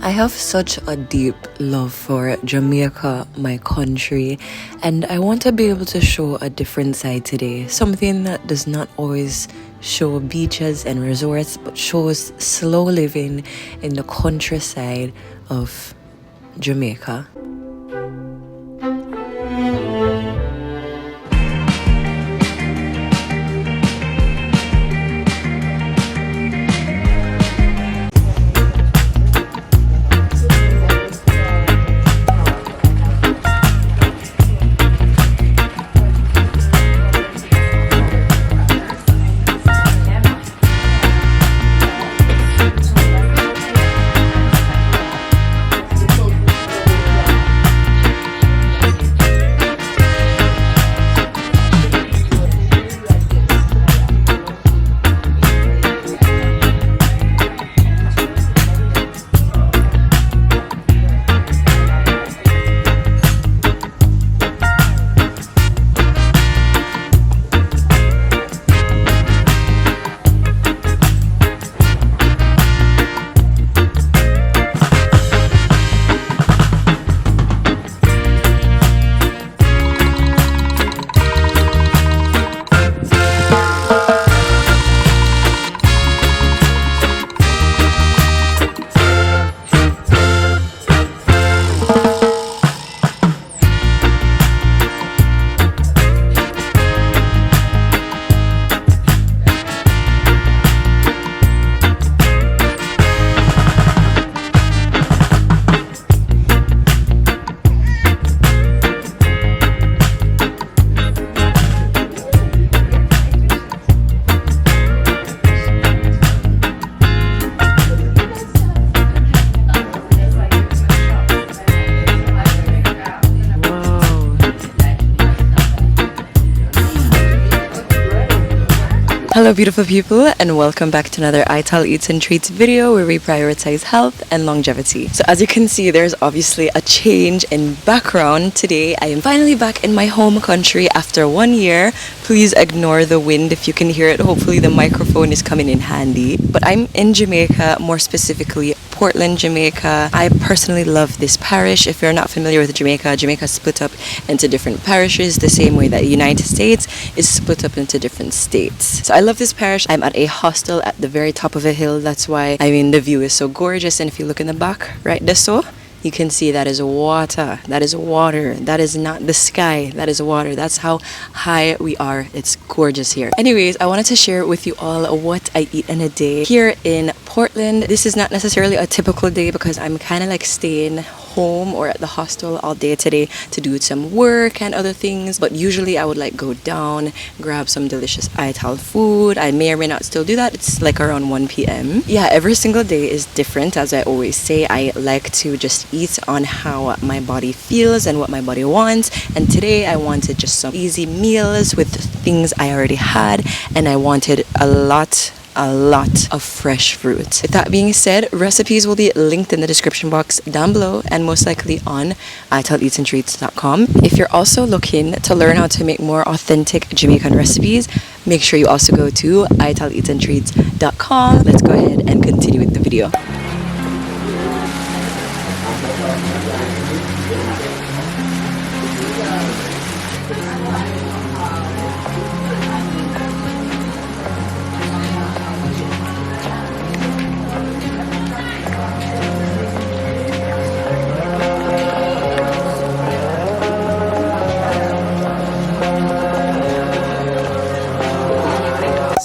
I have such a deep love for Jamaica, my country, and I want to be able to show a different side today. Something that does not always show beaches and resorts, but shows slow living in the countryside of Jamaica. Hello beautiful people, and welcome back to another Ital Eats and Treats video where we prioritize health and longevity. So as you can see, there's obviously a change in background. Today I am finally back in my home country after 1 year. Please ignore the wind if you can hear it. Hopefully the microphone is coming in handy. But I'm in Jamaica, more specifically Portland, Jamaica. I personally love this parish. If you're not familiar with Jamaica, Jamaica is split up into different parishes the same way that the United States is split up into different states. So I love this parish. I'm at a hostel at the very top of a hill. That's why, the view is so gorgeous. And if you look in the back, right there, so you can see that is water. That is water. That is not the sky. That is water. That's how high we are. It's gorgeous here. Anyways, I wanted to share with you all what I eat in a day here in Portland. This is not necessarily a typical day because I'm kind of like staying home or at the hostel all day today to do some work and other things, but usually I would like go down, grab some delicious Ital food. I may or may not still do that. It's like around 1 p.m. Yeah, every single day is different. As I always say, I like to just eat on how my body feels and what my body wants, and today I wanted just some easy meals with things I already had, and I wanted a lot of fresh fruit. With that being said, recipes will be linked in the description box down below and most likely on italeatsandtreats.com. If you're also looking to learn how to make more authentic Jamaican recipes, make sure you also go to italeatsandtreats.com. Let's go ahead and continue with the video.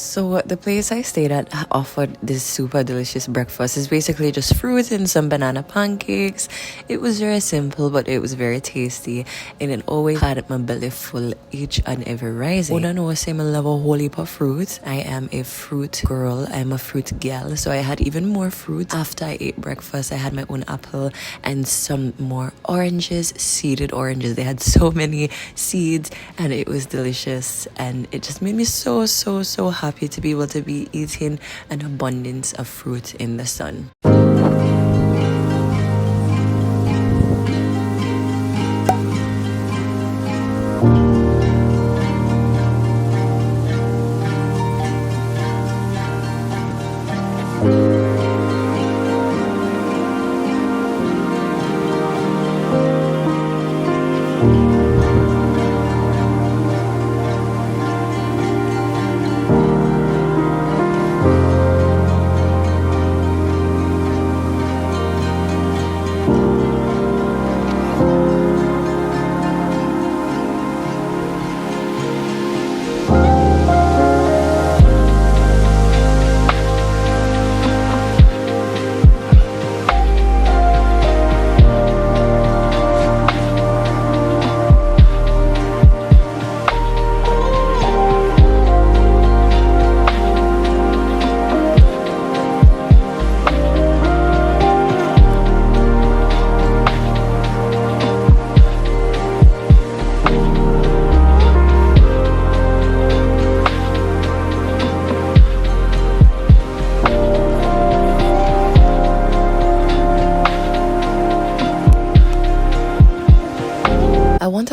So the place I stayed at offered this super delicious breakfast. It's basically just fruit and some banana pancakes. It was very simple, but it was very tasty, and it always had my belly full each and every rising. Una know say I love a whole heap of fruit. I am a fruit girl. I'm a fruit gal. So I had even more fruit. After I ate breakfast, I had my own apple and some more oranges, seeded oranges. They had so many seeds, and it was delicious, and it just made me so happy to be able to be eating an abundance of fruit in the sun.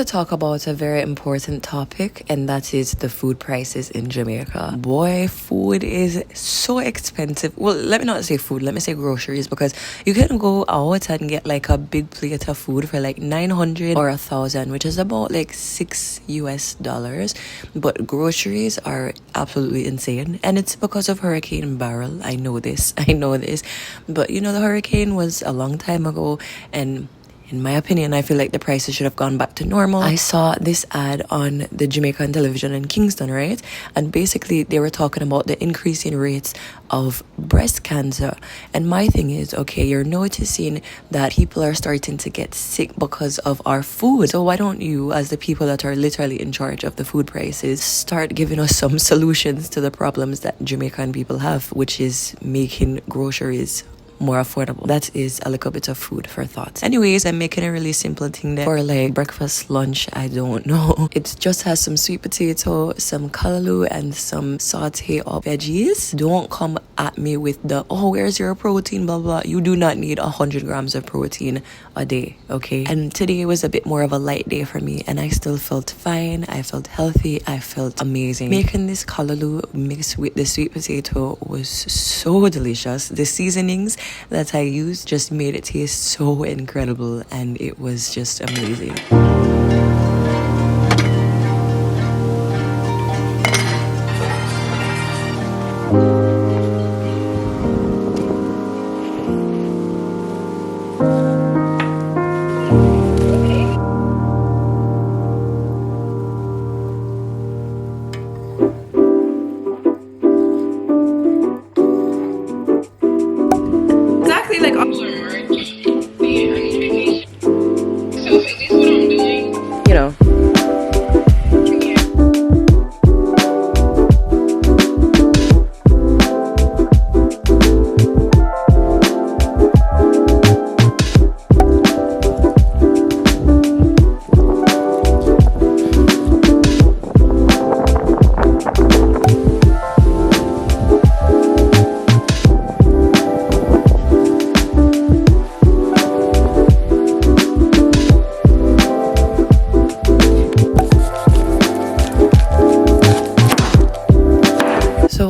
talk about a very important topic, and that is the food prices in Jamaica. Boy, food is so expensive. Well, let me not say food, let me say groceries, because you can go out and get like a big plate of food for like 900 or 1,000, which is about like $6 US. But groceries are absolutely insane, and it's because of Hurricane Barrel. I know this, but you know, the hurricane was a long time ago, and in my opinion, I feel like the prices should have gone back to normal. I saw this ad on the Jamaican television in Kingston, right? And basically they were talking about the increasing rates of breast cancer. And my thing is, okay, you're noticing that people are starting to get sick because of our food. So why don't you, as the people that are literally in charge of the food prices, start giving us some solutions to the problems that Jamaican people have, which is making groceries more affordable. That is a little bit of food for thought. Anyways, I'm making a really simple thing there for like breakfast, lunch, I don't know. It just has some sweet potato, some callaloo, and some saute of veggies. Don't come at me with the, oh, where's your protein, blah blah. You do not need 100 grams of protein a day, okay? And today was a bit more of a light day for me, and I still felt fine. I felt healthy. I felt amazing. Making this callaloo mixed with the sweet potato was so delicious. The seasonings that I used just made it taste so incredible, and it was just amazing.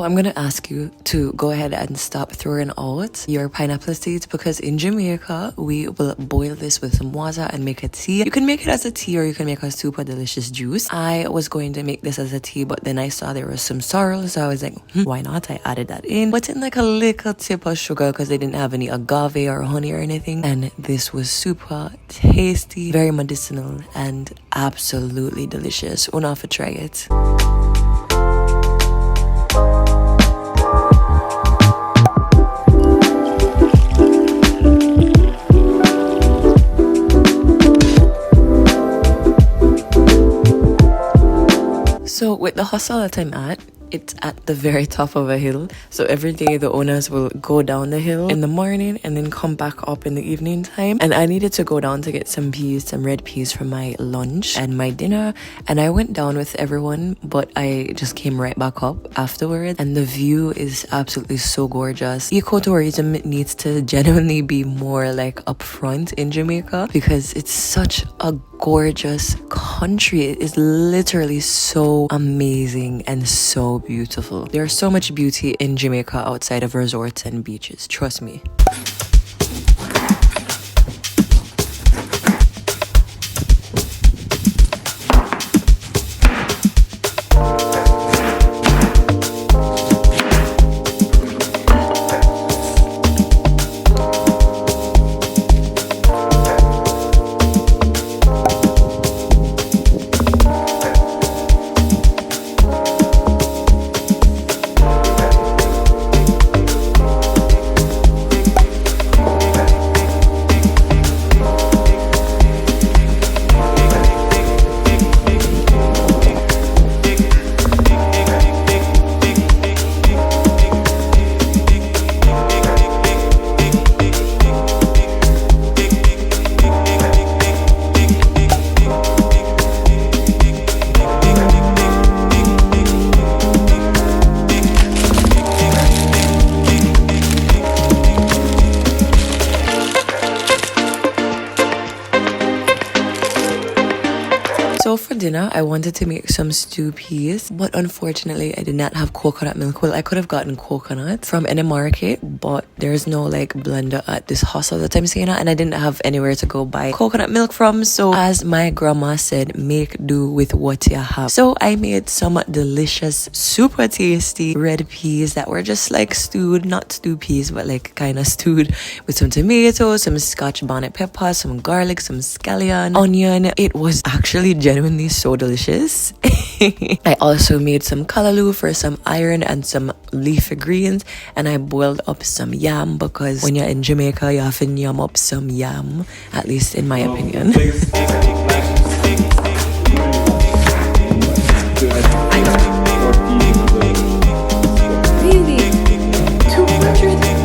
I'm gonna ask you to go ahead and stop throwing out your pineapple seeds, because in Jamaica we will boil this with some water and make a tea. You can make it as a tea, or you can make a super delicious juice. I was going to make this as a tea, but then I saw there was some sorrel, so I was like, why not? I added that in. Put in like a little tip of sugar because they didn't have any agave or honey or anything, and this was super tasty, very medicinal, and absolutely delicious. Wanna have to try it. So with the hostel that I'm at, it's at the very top of a hill. So every day the owners will go down the hill in the morning and then come back up in the evening time. And I needed to go down to get some peas, some red peas for my lunch and my dinner. And I went down with everyone, but I just came right back up afterwards. And the view is absolutely so gorgeous. Ecotourism needs to genuinely be more like upfront in Jamaica, because it's such a gorgeous country. It is literally so amazing and so beautiful. There's so much beauty in Jamaica outside of resorts and beaches, trust me. for dinner, I wanted to make some stew peas, but unfortunately I did not have coconut milk. Well, I could have gotten coconut from any market, but there's no like blender at this hostel that I'm staying at, and I didn't have anywhere to go buy coconut milk from. So as my grandma said, make do with what you have. So I made some delicious, super tasty red peas that were just like stewed, not stew peas, but like kind of stewed with some tomatoes, some scotch bonnet pepper, some garlic, some scallion, onion. It was actually genuinely so delicious. I also made some callaloo for some iron and some leafy greens, and I boiled up some yam because when you're in Jamaica you have to yum up some yam, at least in my opinion. Really? 200?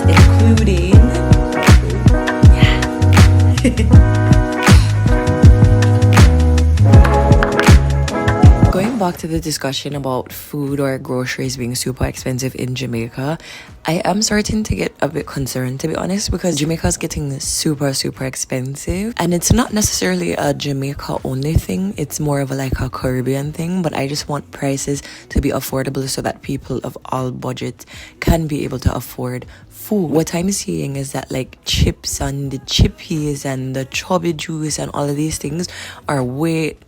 Including going back to the discussion about food or groceries being super expensive in Jamaica, I am starting to get a bit concerned, to be honest, because Jamaica is getting super expensive, and it's not necessarily a Jamaica only thing. It's more of like a Caribbean thing, but I just want prices to be affordable so that people of all budgets can be able to afford food. What I'm seeing is that like chips and the chippies and the chubby juice and all of these things are way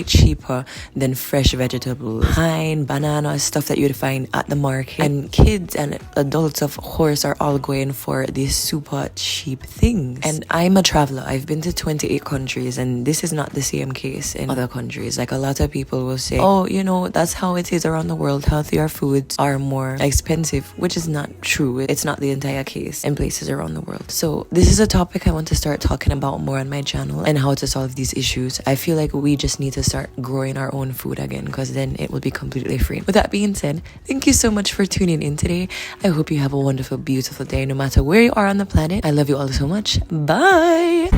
cheaper than fresh vegetables, pine, banana, stuff that you'd find at the market. And kids and adults, of course, are all going for these super cheap things. And I'm a traveler. I've been to 28 countries, and this is not the same case in other countries. Like a lot of people will say, oh, you know, that's how it is around the world. Healthier foods are more expensive, which is not true. It's not the entire case in places around the world. So this is a topic I want to start talking about more on my channel, and how to solve these issues. I feel like we just need to start growing our own food again, because then it will be completely free. With that being said, thank you so much for tuning in today. I hope you have a wonderful, beautiful day no matter where you are on the planet. I love you all so much. Bye.